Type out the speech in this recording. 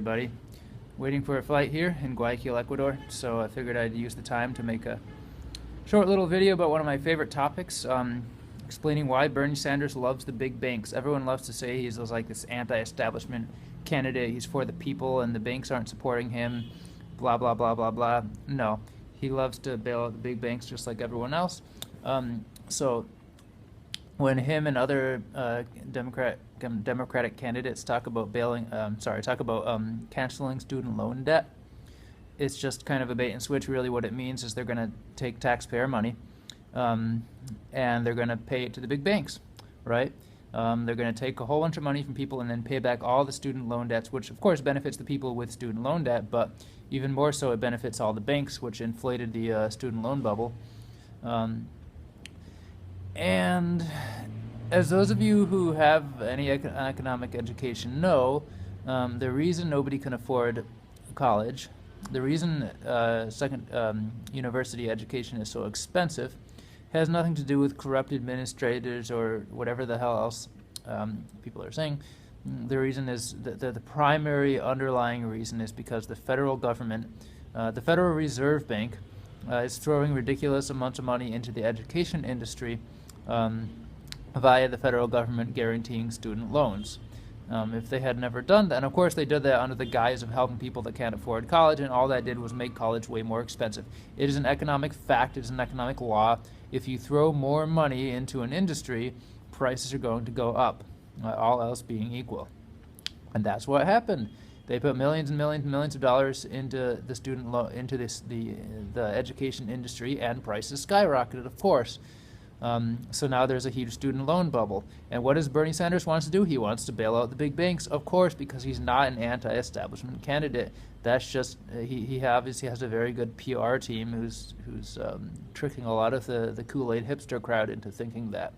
everybody. Waiting for a flight here in Guayaquil, Ecuador, so I figured I'd use the time to make a short little video about one of my favorite topics, explaining why Bernie Sanders loves the big banks. Everyone loves to say he's like this anti-establishment candidate, he's for the people and the banks aren't supporting him, blah, blah, blah, blah, blah. No, he loves to bail out the big banks just like everyone else. So when him and other Democratic candidates talk about canceling student loan debt, it's just kind of a bait and switch. Really, what it means is they're going to take taxpayer money, and they're going to pay it to the big banks, right? They're going to take a whole bunch of money from people and then pay back all the student loan debts, which of course benefits the people with student loan debt, but even more so it benefits all the banks, which inflated the student loan bubble. And as those of you who have any economic education know, the reason nobody can afford college, the reason university education is so expensive, has nothing to do with corrupt administrators or whatever the hell else people are saying. The reason is the primary underlying reason is because the federal government, the Federal Reserve Bank, is throwing ridiculous amounts of money into the education industry via the federal government guaranteeing student loans. If they had never done that, and of course they did that under the guise of helping people that can't afford college, and all that did was make college way more expensive. It is an economic fact, it is an economic law. If you throw more money into an industry, prices are going to go up, all else being equal. And that's what happened. They put millions and millions and millions of dollars into the the education industry, and prices skyrocketed, of course. So now there's a huge student loan bubble. And what does Bernie Sanders want to do? He wants to bail out the big banks, of course, because he's not an anti-establishment candidate. That's just, he has a very good PR team who's tricking a lot of the kool-aid hipster crowd into thinking that.